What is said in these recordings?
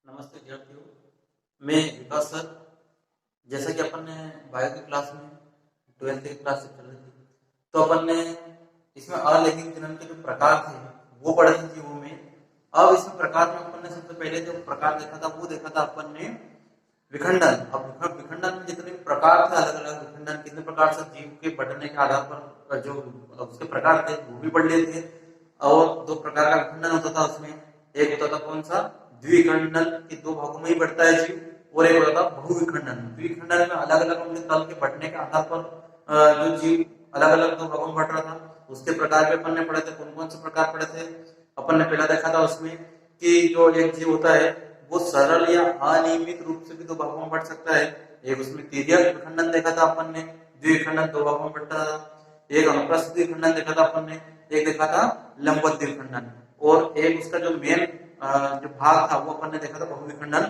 नमस्ते विद्यार्थियों, मैं विकास सर। जैसा कि अपन ने बायो की क्लास में 12th की क्लास से चल रही थी, तो अपन ने इसमें अलैंगिक जनन के जो प्रकार थे वो पढ़े थे जीवों में। अब इसमें प्रकार में अपन ने सबसे पहले जो प्रकार देखा था वो देखा था अपन ने विखंडन। अब विखंडन में जितने प्रकार थे, अलग अलग विखंडन कितने प्रकार से जीव के बढ़ने के आधार पर जो उसके प्रकार थे वो भी पढ़ लिए थे। और दो प्रकार का विखंडन होता था उसमें। एक होता था कौन सा, द्विखंडन, कि दो भागों में ही बढ़ता है जीव। और एक होता था बहुविखंडन। द्विखंडन में अलग अलग उनके तल के बढ़ने के आधार पर जो जीव अलग अलग दो भागों में बढ़ रहा था उसके प्रकार भी अपन ने पढ़े थे। कौन कौन से प्रकार पढ़े थे? अपन ने पहला देखा था उसमें कि जो एक जीव होता है वो सरल या अनियमित रूप से भी दो भागों में बढ़ सकता है। एक उसमें तिर्यक विखंडन देखा था अपन ने, द्विखंडन दो भागों में बढ़ता था। एक अनुप्रस्थ द्विखंडन देखा था अपन ने, एक देखा था लंबवत द्विखंडन। और एक उसका जो मेन जो भाग था वो अपन ने देखा था बहुविखंडन।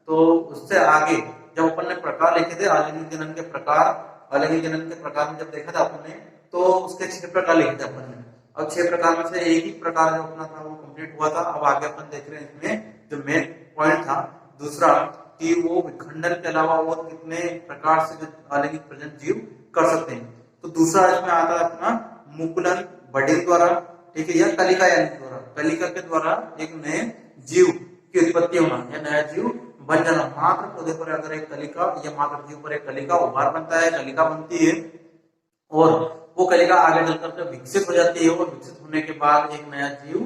तो उससे आगे जब अपन ने प्रकार लिखे थे अलैंगिक जनन के प्रकार, अलैंगिक जनन के प्रकार में जब देखा था अपन ने तो उसके 6 प्रकार लिखे थे अपन ने। अब 6 प्रकार में से एक ही प्रकार जो अपना था वो कंप्लीट हुआ था। अब आगे अपन देख रहे हैं इसमें जो मेन पॉइंट था दूसरा, कि वो विखंडन के अलावा और कितने प्रकार से जो अलैंगिक प्रजनन जीव कर सकते हैं। तो दूसरा इसमें आता है अपना मुकुलन, बडिंग द्वारा, ठीक है, या कलिका यानी द्वारा, कलिका के द्वारा एक नए जीव की उत्पत्ति होना या नया जीव बन जाना। मात्र पौधे पर अगर एक कलिका या मात्र जीव पर एक कलिका उभार बनता है, कलिका बनती है और वो कलिका आगे चलकर के विकसित हो जाती है और विकसित होने के बाद एक नया जीव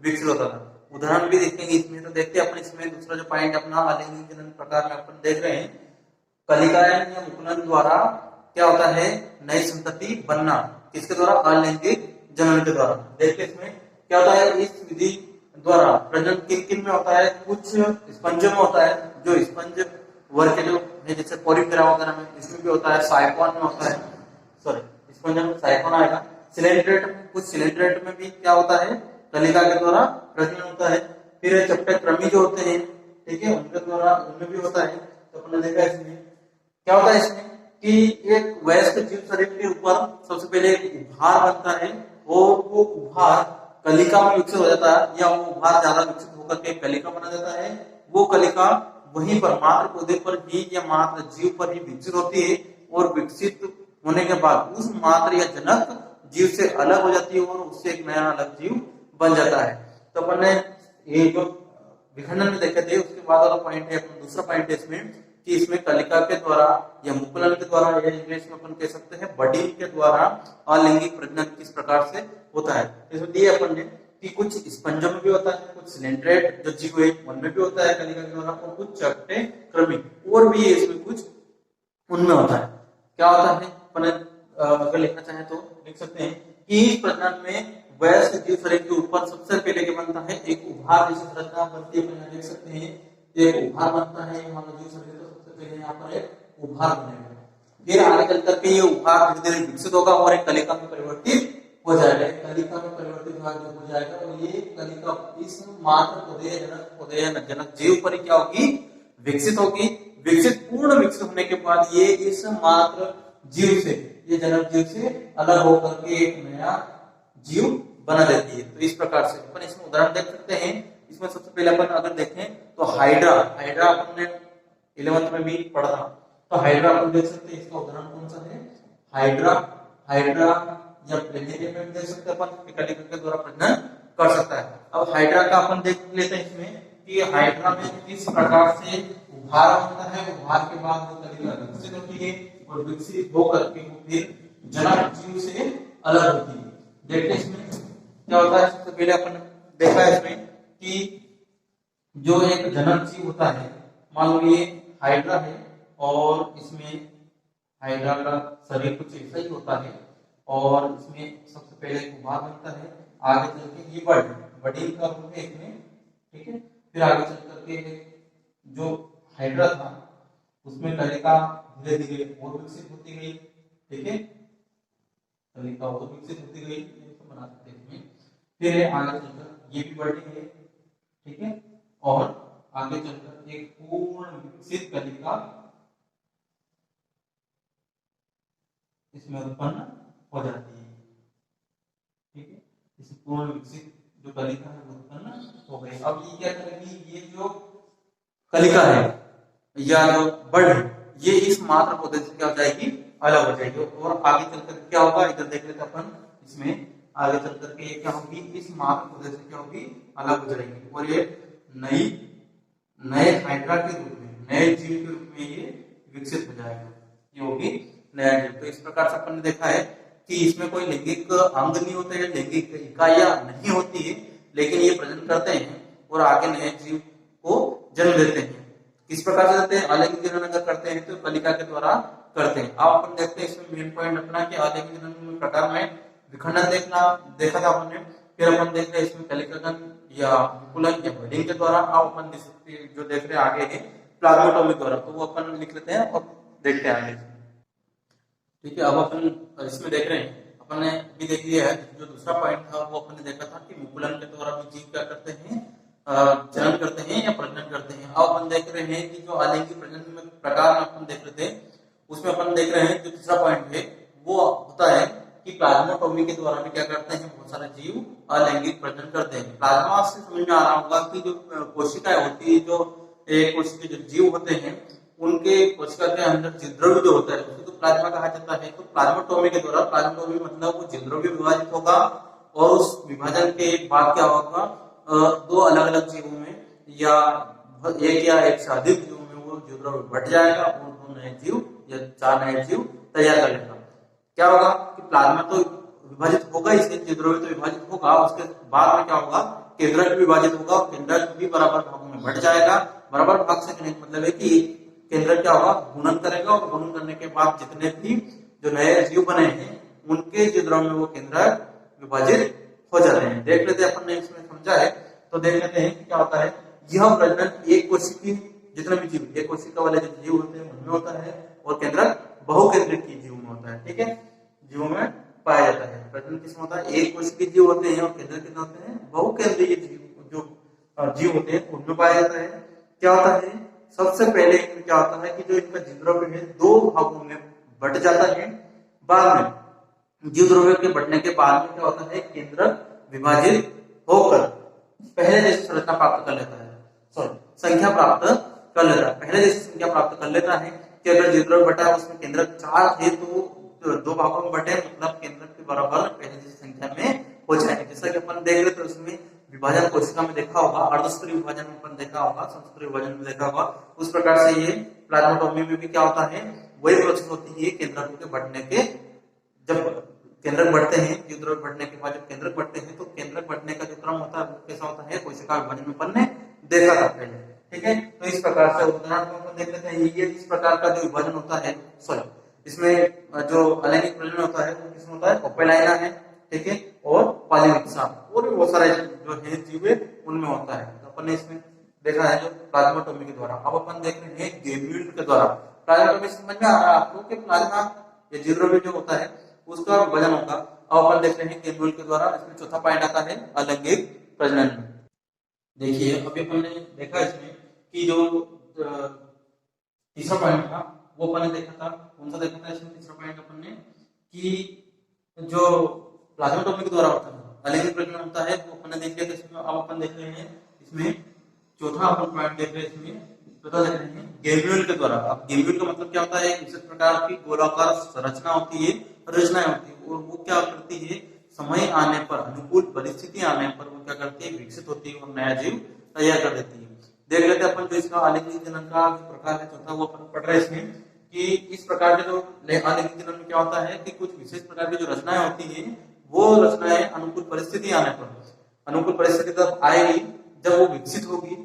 विकसित होता था। उदाहरण भी देखेंगे इसमें। तो देखते हैं अपन इसमें दूसरा जो पॉइंट अपना अलैंगिक जनन प्रकार में अपन देख रहे हैं, कलिकायन या मुकुलन द्वारा क्या होता है, नई संतति बनना। किसके द्वारा? अलैंगिक जनन के द्वारा। देखते इसमें क्या होता है इस विधि द्वारा प्रजनन किन किन में होता है? कुछ स्पंजों में होता है, जो स्पंज वर्ग के जो है जैसे पोरिफेरा वगैरह में, इसमें भी होता है। साइकोन में होता है, सॉरी स्पंजन में साइकोन आएगा। सिलेंड्रेट में, कुछ सिलेंड्रेट में भी क्या होता है, कलिका के द्वारा प्रजनन होता है। फिर चपटे क्रमी जो होते हैं, ठीक है, उनके द्वारा उनमें भी होता है। तो अपने देखा इसमें क्या होता है इसमें कि एक वयस्क जीव शरीर के ऊपर सबसे पहले एक उभार बनता है और वो उभार कलिका में विकसित हो जाता है, या वो उभार ज्यादा विकसित होकर के कलिका बना जाता है। वो कलिका वहीं पर मात्र पौधे पर ही या मात्र जीव पर ही विकसित होती है और विकसित होने के बाद उस मात्र या जनक जीव से अलग हो जाती है और उससे एक नया अलग जीव बन जाता है। तो अपन ने ये जो विखंडन में देखे थे उसके बाद वाला पॉइंट है अपना दूसरा पॉइंट है इसमें, कि इसमें कलिका के द्वारा या मुकुलन के द्वारा या इंग्लिश में अपन कह सकते हैं बडिंग के द्वारा अलैंगिक प्रजनन किस प्रकार से होता है। इसमें दिए अपन ने कि कुछ स्पंजों में भी होता है, कुछ सिलेंड्रेट जो जीव है उनमें भी होता है कलिका के द्वारा, और कुछ चपटे क्रमी और भी है इसमें कुछ उनमें होता है। क्या होता है अपन अगर लिखना चाहे तो लिख सकते हैं कि इस प्रजनन में वयस्क जीव शरीर के ऊपर सबसे पहले क्या बनता है, एक उभार जैसी संरचना बनती है। अपन यहाँ देख सकते हैं एक उभार बनता है, मान लो जीव शरीर तो सबसे पहले यहाँ पर एक उभार बनेगा। फिर आगे चल करके ये उभार धीरे धीरे विकसित होगा और एक कलिका में परिवर्तित हो जाएगा। एक कलिका में परिवर्तित हो जाएगा और ये कलिका इस मात्र पौधे जनक पौधे जनक जीव पर क्या होगी, विकसित होगी। विकसित पूर्ण विकसित होने के बाद ये इस मात्र जीव से, ये जनक जीव से अलग होकर के एक नया जीव बना देती है। तो इस प्रकार से अपन इसमें उदाहरण देख सकते हैं। इसमें सबसे पहले अपन अगर देखें तो हाइड्रा, हाइड्रा अपन ने 11th में भी पढ़ा था। तो हाइड्रा अपन देख सकते हैं, इसका उदाहरण कौन सा है, हाइड्रा। हाइड्रा या प्लेनेरियम में देख सकते हैं अपन कलिका के द्वारा प्रजनन कर सकता है। अब हाइड्रा का अपन देख लेते हैं इसमें कि हाइड्रा में किस प्रकार से उभार बनता है, उभार के बाद वो कलिका विकसित होती है और विकसित होकर के वो फिर जनक जीव से अलग होती है। देखते हैं इसमें क्या होता है। सबसे पहले अपन देखा है इसमें कि जो एक जनक जीव होता है, मान लो ये हाइड्रा है और इसमें हाइड्रा का शरीर कुछ ऐसा ही होता है और इसमें सबसे पहले एक उभार बनता है। आगे चल के ये बडिंग का रूप है इसमें, ठीक है। फिर आगे चल करके जो हाइड्रा था उसमें कलिका धीरे धीरे और विकसित होती गई, ठीक है, कलिका और विकसित होती गई, बना सकते हैं। फिर आगे चलकर ये भी बडिंग है, ठीक है, और आगे चलकर एक पूर्ण विकसित कलिका इसमें उत्पन्न हो जाती है, ठीक है। इस पूर्ण विकसित जो कलिका है वो उत्पन्न हो गई। अब ये क्या करेगी, ये जो कलिका है या जो बर्ड है, ये इस मात्र पौधे से क्या हो जाएगी, अलग हो जाएगी। और आगे चलकर क्या होगा, इधर देख लेते अपन, इसमें आगे चल करके ये क्या होगी, इस मात्र पौधे से क्या होगी, अलग हो जाएगी और ये नए हाइड्रा के रूप में, नए जीव के रूप में ये विकसित हो जाएगा, ये होगी नया जीव। तो इस प्रकार से अपन ने देखा है कि इसमें कोई लैंगिक अंग नहीं होते हैं, लैंगिक इकाइयां नहीं होती है, लेकिन ये प्रजनन करते हैं और आगे नए जीव को जन्म देते हैं। किस प्रकार से देते हैं, अलैंगिक जनन अगर करते हैं तो कलिका के द्वारा करते हैं। अब अपन देखते हैं इसमें मेन पॉइंट अपना कि अलैंगिक जनन में प्रकार में विखंडन देखा था अपन ने, फिर अपन देख रहे हैं इसमें कलिकागन या विपुलन या बडिंग के द्वारा। अब अपन जो देख रहे हैं आगे है प्लाज्मोटोमी द्वारा, तो वो अपन लिख लेते हैं और देखते हैं आगे। ठीक है, अब अपन इसमें देख रहे हैं, अपन ने भी देख लिया है जो दूसरा पॉइंट था वो अपन ने देखा था कि विपुलन के द्वारा भी जीव क्या करते हैं, जनन करते हैं या प्रजनन करते हैं। अब अपन देख रहे हैं कि जो अलैंगिक प्रजनन में प्रकार में अपन देख रहे थे, उसमें अपन देख रहे हैं जो तीसरा पॉइंट है वो होता है कि प्लाज्मोटोमी के द्वारा भी क्या करते हैं, बहुत सारे जीव अलैंगिक प्रजनन करते हैं। प्लाज्मा से समझ में आ रहा होगा कि जो कोशिकाएं होती है, जो एक कोशिका जो जीव होते हैं उनके कोशिका के अंदर छिद्रव्यूह जो होता है उसको तो प्लाज्मा कहा जाता है। तो प्लाज्मोटोमी के द्वारा, प्लाज्मोटोमी मतलब वो छिद्रव्यूह विभाजित होगा और उस विभाजन के बाद क्या होगा, दो अलग अलग जीवों में या एक से अधिक जीवों में वो छिद्रव्यूह बढ़ जाएगा और दो नए जीव या चार नए जीव तैयार कर लेगा। क्या होगा कि प्लाज्मा तो विभाजित होगा, इसके छिद्रव्यूह तो विभाजित होगा, उसके बाद में क्या होगा, केंद्रक भी विभाजित होगा, केंद्रक भी बराबर भागों में बढ़ जाएगा। बराबर भाग से कहने का मतलब है कि केंद्र क्या होगा, गुणन करेगा और गुणन करने के बाद जितने भी जो नए जीव बने हैं उनके छिद्रों में वो केंद्र विभाजित हो जाते हैं। देख लेते हैं, अपन ने इसमें समझा है तो देख लेते हैं कि क्या होता है। यह प्रजनन एक कोशिकीय, जितने भी जीव एक कोशिका वाले जो जीव होते हैं उनमें होता है और केंद्रक बहुकेंद्रिक जीव में होता है। ठीक है, जीवों में पाया जाता है। प्रजनन किसमें होता है, एक कोशिकीय जीव होते हैं और केंद्रक कितने होते हैं, बहुकेंद्रीय जीव जो जीव होते हैं उनमें पाया जाता है। क्या होता है, सबसे पहले क्या होता है कि जो इनका जीवद्रव्य है दो भागों में बट जाता है। बाद में जीवद्रव्य के बढ़ने के बाद में क्या होता है, केंद्रक विभाजित होकर पहले जैसी संरचना प्राप्त कर लेता है, संख्या प्राप्त कर लेता है। पहले जैसी संख्या प्राप्त कर लेता है कि अगर जीवद्रव्य बटा है उसमें केंद्रक 4 थे तो दो भागों में बटे, मतलब केंद्रक के बराबर पहले जैसी संख्या में हो जाएंगे। जैसा कि अपन देख रहे थे उसमें विभाजन कोशिका में देखा होगा, अर्धस्तरीय विभाजन में अपन देखा होगा, समस्तरीय विभाजन में देखा होगा। उस प्रकार से ये प्लाज्मोटोमी में भी क्या होता है, वही प्रोसेस होती है केंद्रकों के बढ़ने के। जब केंद्रक बढ़ते हैं, जीवद्रव्य बढ़ने के बाद जब केंद्रक बढ़ते हैं तो केंद्रक बढ़ने का जो क्रम होता है वो कैसा होता है, कोशिका विभाजन में अपन ने देखा था पहले। ठीक है, तो इस प्रकार से उदाहरण को अपन देख लेते हैं। ये इस प्रकार का जो विभाजन होता है, इसमें जो अलैंगिक प्रजनन होता है वो किसमें होता है, ओपेलाइना है। ठीक है, और पॉलीमिक्सा और भी बहुत सारे जो है जीव उनमें होता है। तो अपन ने इसमें देखा है जो प्लाज्मोटोमी के द्वारा। अब अपन देख रहे हैं गेम्यूल के द्वारा। प्लाज्मोटोमी समझ में आ रहा है आपको कि प्लाज्मा या जीवद्रव्य जो होता है उसका वजन होगा। अब अपन देख रहे हैं गेम्यूल के द्वारा। इसमें चौथा पॉइंट आता है अलैंगिक प्रजनन। देखिए, अभी अपन ने देखा इसमें कि जो तीसरा पॉइंट था वो अपन ने देखा था, कौन सा देखा था इसमें तीसरा पॉइंट अपन ने, कि जो प्लाज्मोटोमी के द्वारा होता है अलैंगिक प्रजनन होता है वो अपन ने देख लिया। इसमें अब अपन देख रहे हैं इसमें चौथा अपन पॉइंट देख रहे हैं, इसमें पता देख रहे हैं गेम्यूल के द्वारा। अब गेम्यूल का मतलब क्या होता है, एक विशेष प्रकार की गोलाकार संरचना होती है, रचनाएं होती है और वो क्या करती है, समय आने पर, अनुकूल परिस्थिति आने पर वो क्या करती है, विकसित होती है और नया जीव तैयार कर देती है। देख लेते हैं अपन जो इसका अलैंगिक जनन का जो प्रकार है चौथा वो अपन पढ़ रहे हैं इसमें, कि इस प्रकार के जो अलैंगिक जनन में क्या होता है कि कुछ विशेष प्रकार की जो रचनाएं होती है वो रचनाएं अनुकूल परिस्थिति आने पर, अनुकूल परिस्थिति तब आएगी जब वो विकसित होगी।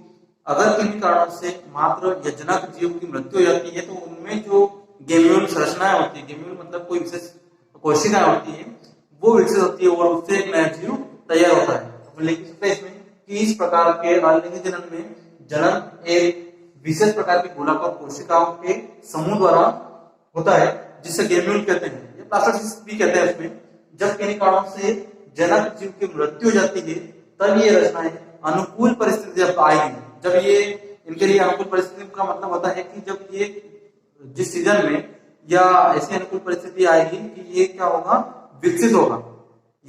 अगर किन्हीं कारणों से मात्र या जनक जीव की मृत्यु हो जाती है तो उनमें जो गेम्यूल संरचनाएं होती है, गेम्यूल मतलब कोई विशेष कोशिकाएं होती है, वो विकसित होती है और उससे एक नया जीव तैयार होता है। तो लिख सकते हैं इसमें कि इस प्रकार के अलैंगिक जनन में जनन एक विशेष प्रकार की गोलाकार कोशिकाओं के समूह द्वारा होता है जिसे गेम्यूल कहते हैं, या प्लास्टोसिस्ट भी कहते हैं। उसमें जब किन्हीं कारणों से जनक जीव की मृत्यु हो जाती है तब ये रचनाएं अनुकूल परिस्थिति जब आएगी, जब ये इनके लिए अनुकूल परिस्थिति का मतलब होता है कि जब ये जिस सीजन में या ऐसी अनुकूल परिस्थिति आएगी कि ये क्या होगा, विकसित होगा,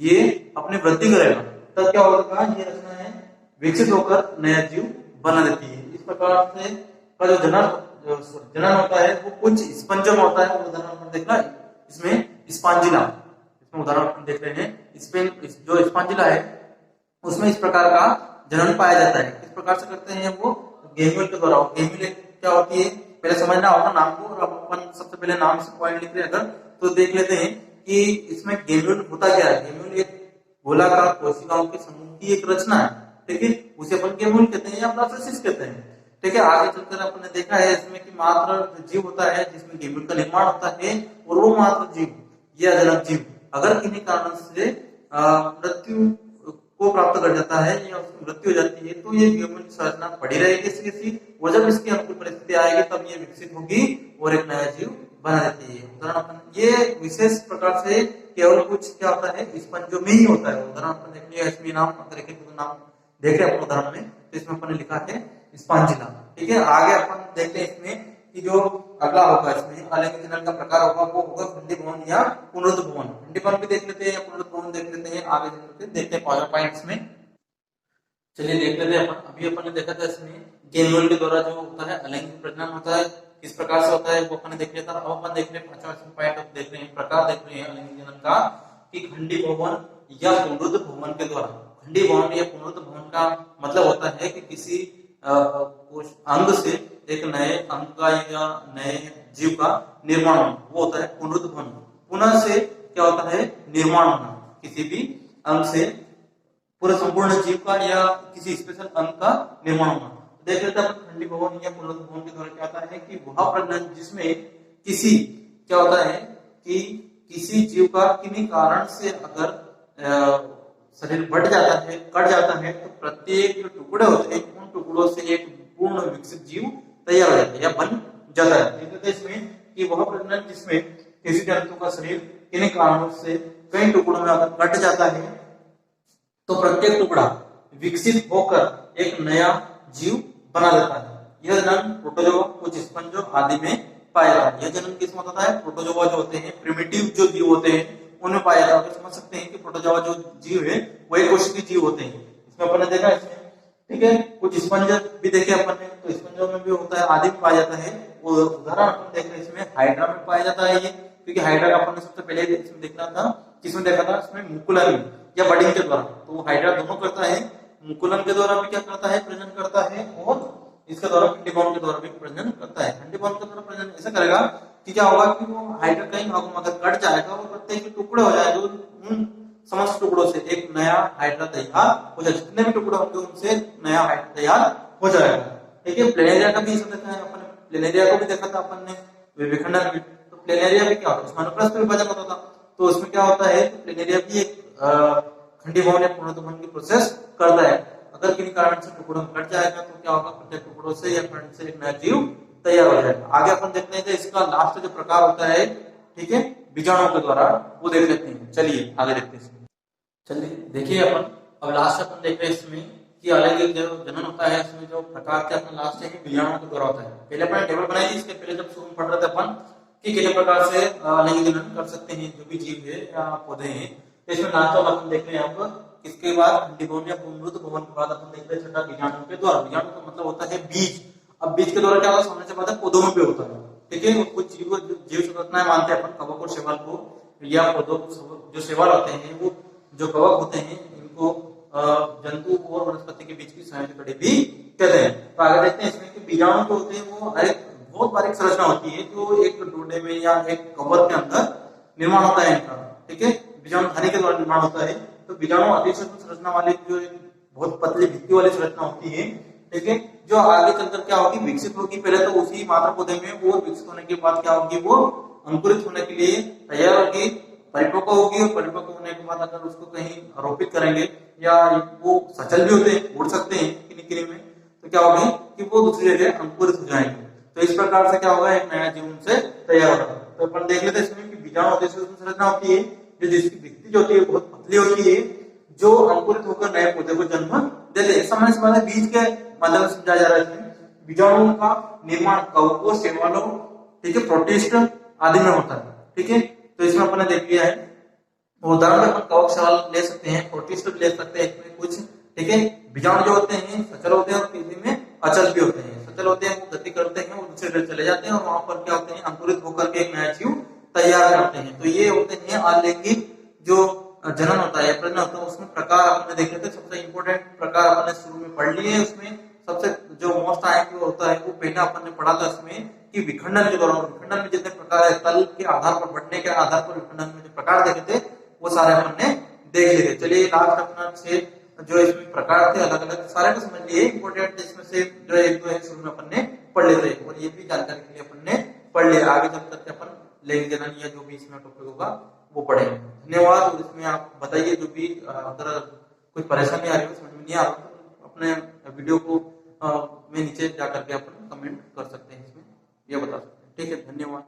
ये अपनी वृद्धि करेगा, तब क्या होगा, ये रचनाएं विकसित होकर नया जीव बना देती है। इस प्रकार से का जो जनन होता है वो कुछ स्पंजों में होता है। उदाहरण अपन देखना इसमें स्पांजिला, इसमें उदाहरण अपन देख रहे हैं, इसमें जो स्पांजिला है उसमें इस प्रकार का जनन पाया जाता है। किस प्रकार से करते हैं वो, गेम्यूल के द्वारा। गेम्यूल क्या होती है पहले समझना होगा नाम को, और अपन सबसे पहले नाम से पॉइंट लिख रहे हैं अगर तो देख लेते हैं कि इसमें गेम्यूल होता क्या है। गेम्यूल एक गोलाकार कोशिकाओं के समूह की एक रचना है, ठीक है, उसे अपन गेम्यूल कहते हैं या प्रोसेसिस कहते हैं, ठीक है। आगे चलकर अपने देखा है इसमें कि मात्र जीव होता है जिसमें गेम्यूल का निर्माण होता है, और वो मात्र जीव या अजनक जीव अगर किन्हीं कारण से मृत्यु को प्राप्त कर जाता है या उसकी मृत्यु हो जाती है तो ये गेम्यूल की संरचना पड़ी रहेगी इसकी, और जब इसकी अनुकूल परिस्थिति आएगी तब ये विकसित होगी और एक नया जीव बना देती है। उदाहरण अपन ये विशेष प्रकार से केवल कुछ क्या होता है स्पंजों में ही होता है। उदाहरण अपन देख लिया इसमें नाम, अगर एक नाम देख रहे हैं अपन उदाहरण में तो इसमें अपन ने लिखा है स्पांजिला, ठीक है। आगे अपन देखते हैं इसमें कि जो अगला होगा इसमें अलैंगिक जनन का प्रकार होगा वो होगा खंडी भवन या पुनरुत्थ भवन। खंडी भवन भी देख लेते हैं या पुनरुत्थ भवन देख लेते हैं, आगे चलकर देखते हैं पावर पॉइंट्स में। चलिए देख लेते हैं अपन। अभी अपन ने देखा था इसमें गेम्यूल के द्वारा जो होता है अलैंगिक प्रजनन होता है, किस प्रकार से होता है वो अपन ने देख लिया था। अब अपन देख रहे हैं 5वां पॉइंट देख रहे हैं, प्रकार देख रहे हैं अलैंगिक जनन का कि खंडी भवन या पुनरुत्थ भवन के द्वारा। खंडी भवन या पुनरुत्थ भवन का मतलब होता है कि किसी अंग से एक नए अंग का या नए जीव का निर्माण होना, वो होता है पुनरुत्थ भवन। पुनः से क्या होता है निर्माण होना, किसी भी अंग से पूरे संपूर्ण जीव का या किसी स्पेशल अंग का निर्माण होना। देख लेते हैं खंडी भवन या पुनरुत्थ भवन के द्वारा क्या होता है कि वह प्रजनन जिसमें किसी क्या होता है कि किसी जीव का किन्हीं कारण से अगर शरीर बढ़ जाता है, कट जाता है, तो प्रत्येक जो टुकड़े होते हैं उन टुकड़ों से एक पूर्ण विकसित जीव तैयार हो जाता है या बन जाता है। इसमें कि वह प्रजनन जिसमें किसी जंतु का शरीर किन्हीं कारणों से कई टुकड़ों में अगर कट जाता है तो प्रत्येक टुकड़ा विकसित होकर एक नया जीव बना देता है। यह जनन प्रोटोजोआ, कुछ स्पंजों आदि में पाया जाता है। यह जनन किसमें होता है, प्रोटोजोआ जो होते हैं प्रिमिटिव जो जीव होते हैं उनमें पाया जाता है। समझ सकते हैं कि प्रोटोजोआ जो जीव है वही कोशिकीय जीव होते हैं। इसमें अपन ने देखा इसमें, ठीक है, कुछ स्पंज भी देखे अपन ने, तो स्पंजों में भी होता है, आदि में पाया जाता है। उदाहरण अपन देख रहे हैं इसमें हाइड्रा में पाया जाता है ये, क्योंकि हाइड्रा का अपन ने सबसे पहले इसमें देखना था, किसमें देखा था इसमें मुकुलन या बडिंग के द्वारा। तो हाइड्रा दोनों करता है, मुकुलन के द्वारा भी क्या करता है प्रजनन करता है, और इसके द्वारा खंडी भवन के द्वारा भी प्रजनन करता है। खंडी भवन के द्वारा प्रजनन ऐसा करेगा कि क्या होगा कि वो हाइड्रा कई भागों में अगर कट जाएगा वो प्रत्येक टुकड़े हो जाएगा, उन समस्त टुकड़ों से एक नया हाइड्रा तैयार हो जाएगा। जितने भी टुकड़े होंगे उनसे नया हाइड्रा तैयार हो जाएगा, ठीक है। प्लेनेरिया का भी ऐसा देखा है अपन, प्लेनेरिया को भी देखा था अपन ने विखंडन में। तो प्लेनेरिया भी क्या होता है, उसमें अनुप्रस्थ विभाजन होता था, तो उसमें क्या होता है प्लेनेरिया भी एक खंडी भवन या पुनरुत्थ भवन की प्रोसेस करता है। अगर किसी कारण से टुकड़ों में कट जाएगा तो क्या होगा, प्रत्येक टुकड़ों से या खंड से एक नया जीव तैयार हो जाएगा। आगे अपन देखते हैं कि इसका लास्ट जो प्रकार होता है, ठीक है, बीजाणुओं के द्वारा, वो देख लेते हैं। चलिए आगे देखते हैं। चलिए देखिए अपन, अब लास्ट अपन देख रहे हैं इसमें कि अलैंगिक जो जनन होता है इसमें जो प्रकार के अपन लास्ट है बीजाणुओं के द्वारा होता है। पहले अपन टेबल बनाई थी, इसके पहले जब शुरू में पढ़ रहे थे अपन कि कितने प्रकार से अलैंगिक जनन कर सकते हैं जो भी जीव है या पौधे हैं। तो इसमें लास्ट वाला अपन देख रहे हैं अब, इसके बाद खंडी भवन या पुनरुत्थ भवन के बाद अपन देख रहे हैं छठा बीजाणु के द्वारा। बीजाणु का मतलब होता है बीज। अब बीज के द्वारा क्या होता है, सामने से बात है पौधों में भी होता है, ठीक है। कुछ जीव संरचनाएं मानते हैं अपन, कवक और शैवाल को, या पौधों जो शैवाल होते हैं वो जो कवक होते हैं इनको जंतु और वनस्पति के बीच की संयुक्त कड़ी भी कहते हैं। तो आगे देखते हैं इसमें कि बीजाणु जो होते हैं वो एक बहुत बारीक संरचना होती है जो एक डोडे में या एक कवर के अंदर निर्माण होता है इनका, ठीक है। बीजाणु धानी के द्वारा निर्माण होता है। तो बीजाणु अति सूक्ष्म संरचना वाली जो बहुत पतली भित्ति वाली संरचना होती है, ठीक है, जो आगे चलकर क्या होगी विकसित होगी। पहले तो उसी मात्र पौधे में, वो विकसित होने के बाद क्या होगी वो अंकुरित होने के लिए तैयार होगी, परिपक्व होगी, और परिपक्व होने के बाद अगर उसको कहीं आरोपित करेंगे या वो सचल भी होते हैं, उड़ सकते हैं किन्हीं में, तो क्या होगी कि वो दूसरी जगह अंकुरित हो जाएंगे। तो इस प्रकार से क्या होगा एक नया जीव उनसे तैयार होगा। तो अपन देख लेते हैं इसमें कि बीजाणु अति सूक्ष्म संरचना होती है जो जिसकी भित्ति जो होती है बहुत पतली होती है, जो अंकुरित होकर नए पौधे को जन्म देते हैं। समझ से पहले बीज के माध्यम से समझाया जा रहा है। बीजाणुओं का निर्माण कवकों, शैवालों, ठीक है, प्रोटिस्ट आदि में होता है, ठीक है। तो इसमें अपने देख लिया है, उदाहरण में अपन कवक, शैवाल ले सकते हैं, प्रोटिस्ट ले सकते हैं इसमें कुछ, ठीक है। बीजाणु जो होते हैं सचल होते हैं और किसी में अचल भी होते हैं। टीचर होते हैं वो गति करते हैं, वो दूसरे ग्रह चले जाते हैं और वहां पर क्या होते हैं, अंकुरित होकर के एक नया जीव तैयार करते हैं। तो ये होते हैं अलैंगिक जो जनन होता है, प्रजनन होता है, उसमें प्रकार आपने देखे थे। सबसे इंपॉर्टेंट प्रकार आपने शुरू में पढ़ लिए। उसमें सबसे जो मोस्ट आईक्यू होता है वो पहले अपन ने पढ़ा था इसमें कि विखंडन के दौरान, विखंडन में जितने प्रकार है, तल के आधार पर, बढ़ने के आधार पर विखंडन में जो प्रकार देखे थे वो सारे अपन ने देख लिए थे। चलिए लास्ट अपना से जो इसमें प्रकार थे अलग अलग सारे को समझ लिए। इंपोर्टेंट इसमें से जो एक दो है शुरू में अपन ने पढ़ लेते हैं और ये भी जानकारी के लिए अपन ने पढ़ लिया। आगे चल करके अपन लैंगिक जनन या जो भी इसमें टॉपिक होगा वो पढ़ेंगे। धन्यवाद। और इसमें आप बताइए जो भी अगर कोई परेशानी आ रही हो, समझ में नहीं आ रहा तो अपने वीडियो को में नीचे जा करके अपन कमेंट कर सकते हैं, इसमें ये बता सकते हैं। ठीक है, धन्यवाद।